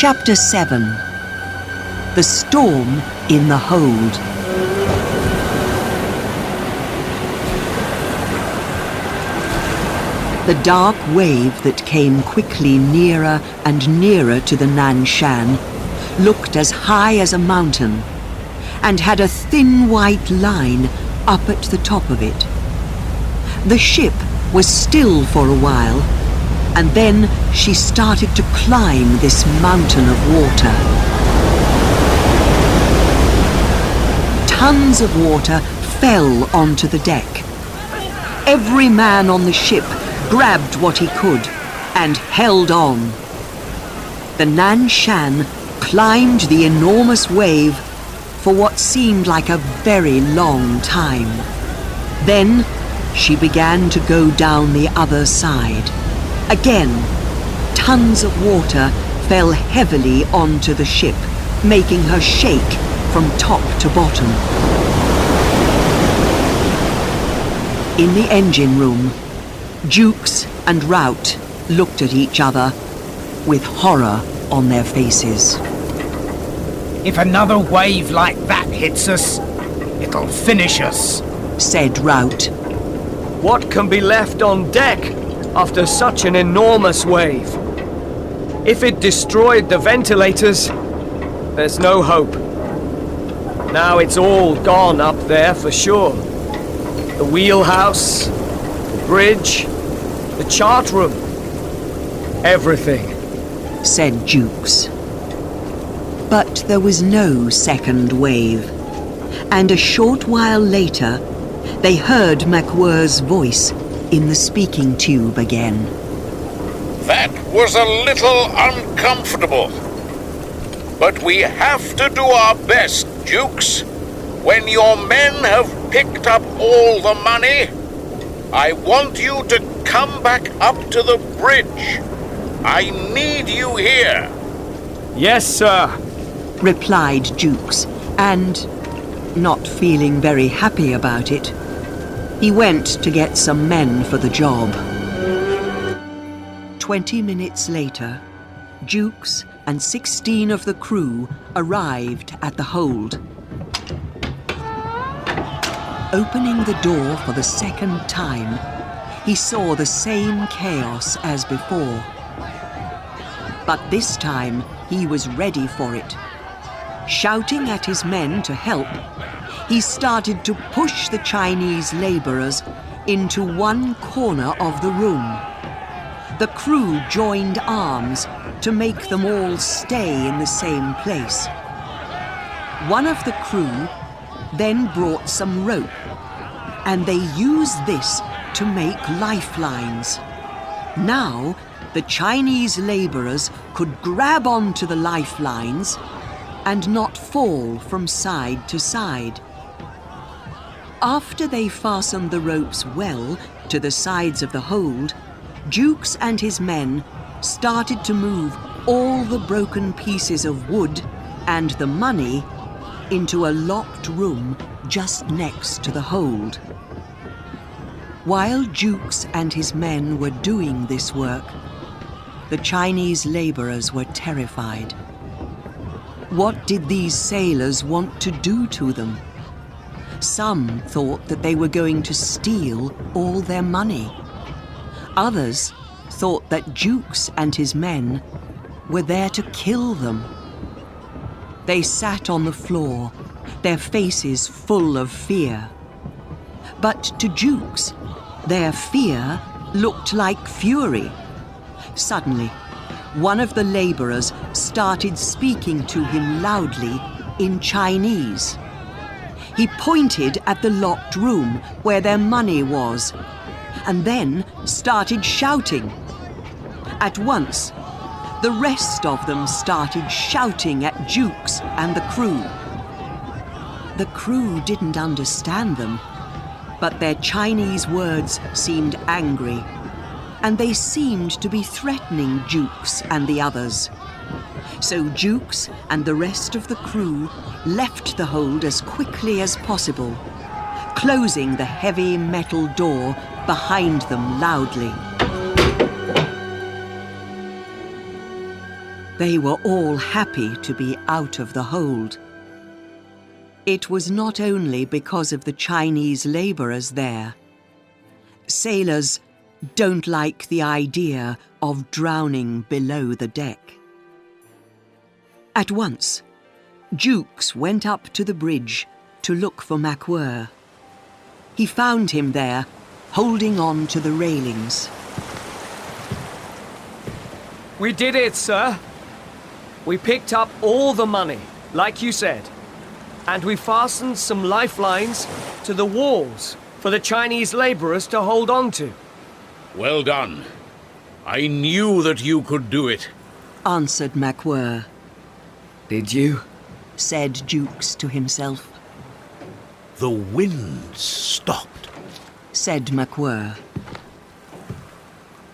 Chapter 7. The Storm in the Hold. The dark wave that came quickly nearer and nearer to the Nan Shan looked as high as a mountain and had a thin white line up at the top of it. The ship was still for a while, and then she started to climb this mountain of water. Tons of water fell onto the deck. Every man on the ship grabbed what he could and held on. The Nan Shan climbed the enormous wave for what seemed like a very long time. Then she began to go down the other side. Again, tons of water fell heavily onto the ship, making her shake from top to bottom. In the engine room, Jukes and Rout looked at each other with horror on their faces. If another wave like that hits us, it'll finish us, said Rout. What can be left on deck after such an enormous wave? If it destroyed the ventilators, there's no hope. Now it's all gone up there for sure. The wheelhouse, the bridge, the chart room, everything, said Jukes. But there was no second wave, and a short while later they heard Macwhirr's voice in the speaking tube again. That was a little uncomfortable. But we have to do our best, Jukes. When your men have picked up all the money, I want you to come back up to the bridge. I need you here. Yes, sir, replied Jukes, and, not feeling very happy about it, he went to get some men for the job. 20 minutes later, Jukes and 16 of the crew arrived at the hold. Opening the door for the second time, he saw the same chaos as before. But this time, he was ready for it. Shouting at his men to help, he started to push the Chinese laborers into one corner of the room. The crew joined arms to make them all stay in the same place. One of the crew then brought some rope, and they used this to make lifelines. Now, the Chinese laborers could grab onto the lifelines and not fall from side to side. After they fastened the ropes well to the sides of the hold, Jukes and his men started to move all the broken pieces of wood and the money into a locked room just next to the hold. While Jukes and his men were doing this work, the Chinese laborers were terrified. What did these sailors want to do to them? Some thought that they were going to steal all their money. Others thought that Jukes and his men were there to kill them. They sat on the floor, their faces full of fear. But to Jukes, their fear looked like fury. Suddenly, one of the laborers started speaking to him loudly in Chinese. He pointed at the locked room where their money was, and then started shouting. At once, the rest of them started shouting at Jukes and the crew. The crew didn't understand them, but their Chinese words seemed angry, and they seemed to be threatening Jukes and the others. So Jukes and the rest of the crew left the hold as quickly as possible, closing the heavy metal door behind them loudly. They were all happy to be out of the hold. It was not only because of the Chinese laborers there. Sailors don't like the idea of drowning below the deck. At once, Jukes went up to the bridge to look for Macwhirr. He found him there, holding on to the railings. We did it, sir. We picked up all the money, like you said. And we fastened some lifelines to the walls for the Chinese laborers to hold on to. Well done. I knew that you could do it. Answered Macwhirr. Did you? Said Jukes to himself. The wind stopped. Said Macwhirr.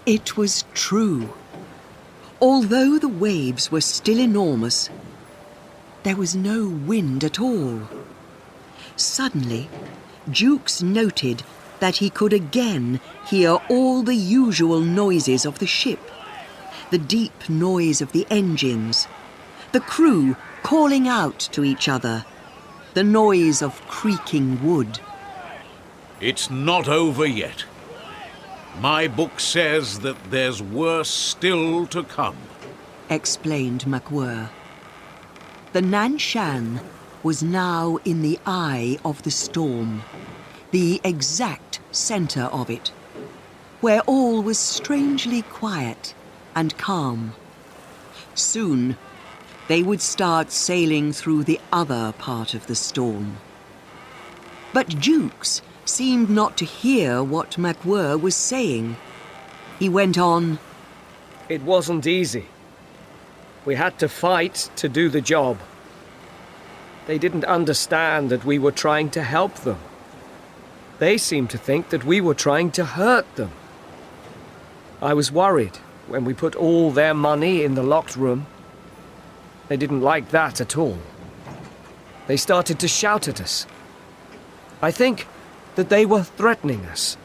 It was true. Although the waves were still enormous, there was no wind at all. Suddenly, Jukes noted that he could again hear all the usual noises of the ship. The deep noise of the engines, the crew calling out to each other, the noise of creaking wood. It's not over yet. My book says that there's worse still to come, explained Macwhirr. The Nan Shan was now in the eye of the storm, the exact center of it, where all was strangely quiet and calm. Soon, they would start sailing through the other part of the storm. But Jukes seemed not to hear what Macwhirr was saying. He went on, It wasn't easy. We had to fight to do the job. They didn't understand that we were trying to help them. They seemed to think that we were trying to hurt them. I was worried when we put all their money in the locked room. They didn't like that at all. They started to shout at us. I think that they were threatening us.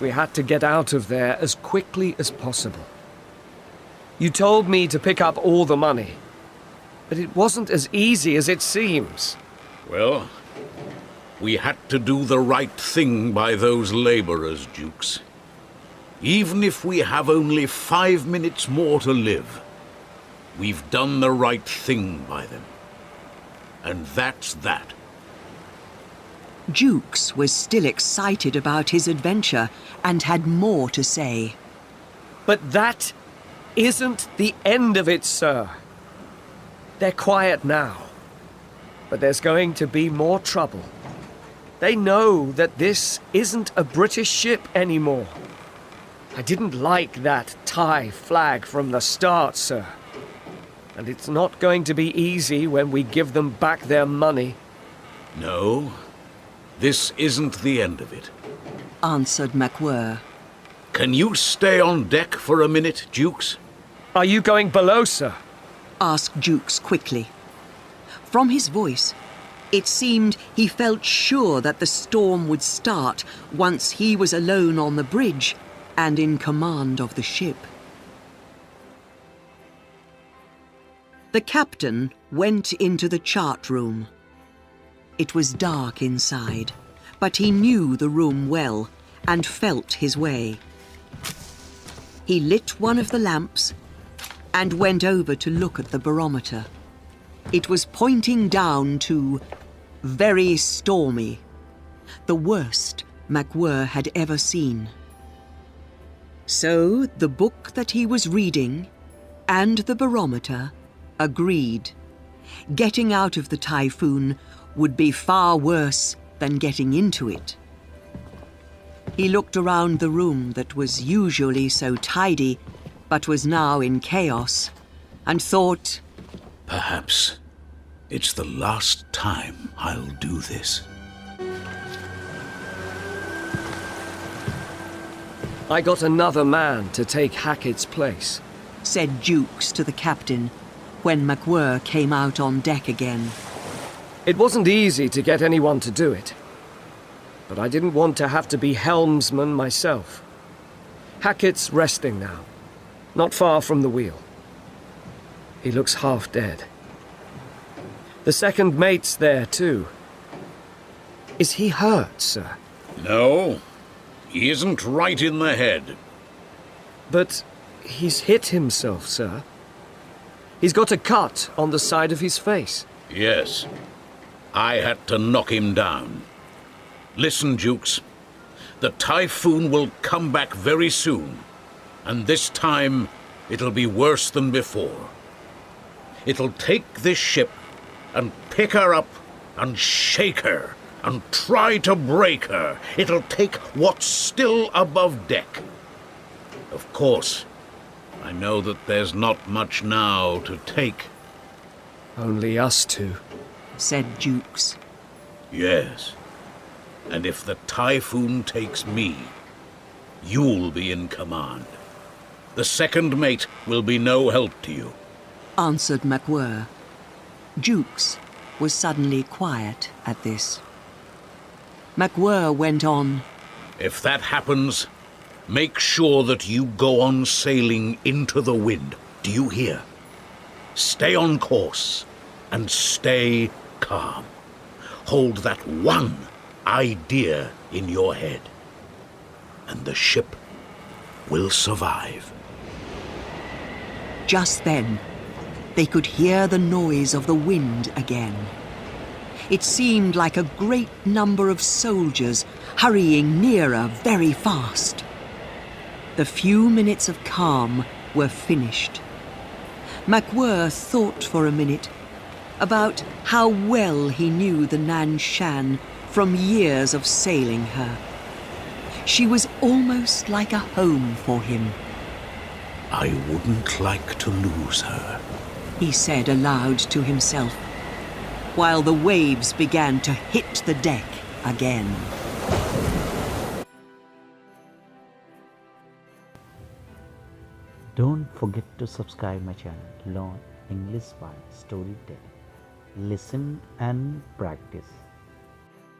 We had to get out of there as quickly as possible. You told me to pick up all the money, but it wasn't as easy as it seems. Well, we had to do the right thing by those laborers, Jukes. Even if we have only 5 minutes more to live, we've done the right thing by them. And that's that. Jukes was still excited about his adventure and had more to say. But that isn't the end of it, sir. They're quiet now, but there's going to be more trouble. They know that this isn't a British ship anymore. I didn't like that Thai flag from the start, sir. And it's not going to be easy when we give them back their money. No, this isn't the end of it, answered Macwhirr. Can you stay on deck for a minute, Jukes? Are you going below, sir? Asked Jukes quickly. From his voice, it seemed he felt sure that the storm would start once he was alone on the bridge and in command of the ship. The captain went into the chart room. It was dark inside, but he knew the room well and felt his way. He lit one of the lamps and went over to look at the barometer. It was pointing down to very stormy, the worst Macwhirr had ever seen. So the book that he was reading and the barometer agreed. Getting out of the typhoon would be far worse than getting into it. He looked around the room that was usually so tidy, but was now in chaos, and thought, Perhaps it's the last time I'll do this. I got another man to take Hackett's place, said Jukes to the captain when Macwhirr came out on deck again. It wasn't easy to get anyone to do it, but I didn't want to have to be helmsman myself. Hackett's resting now, not far from the wheel. He looks half dead. The second mate's there too. Is he hurt, sir? No, he isn't right in the head. But he's hit himself, sir. He's got a cut on the side of his face. Yes, I had to knock him down. Listen, Dukes. The typhoon will come back very soon, and this time it'll be worse than before. It'll take this ship and pick her up and shake her and try to break her. It'll take what's still above deck. Of course, I know that there's not much now to take. Only us two, said Jukes. Yes, and if the typhoon takes me, you'll be in command. The second mate will be no help to you, answered Macwhirr. Jukes was suddenly quiet at this. Macwhirr went on. If that happens, make sure that you go on sailing into the wind. Do you hear? Stay on course and stay calm. Hold that one idea in your head, and the ship will survive. Just then, they could hear the noise of the wind again. It seemed like a great number of soldiers hurrying nearer very fast. The few minutes of calm were finished. Macwhirr thought for a minute about how well he knew the Nan Shan from years of sailing her. She was almost like a home for him. I wouldn't like to lose her, he said aloud to himself, while the waves began to hit the deck again. Don't forget to subscribe my channel, Learn English by Storytelling. Listen and practice.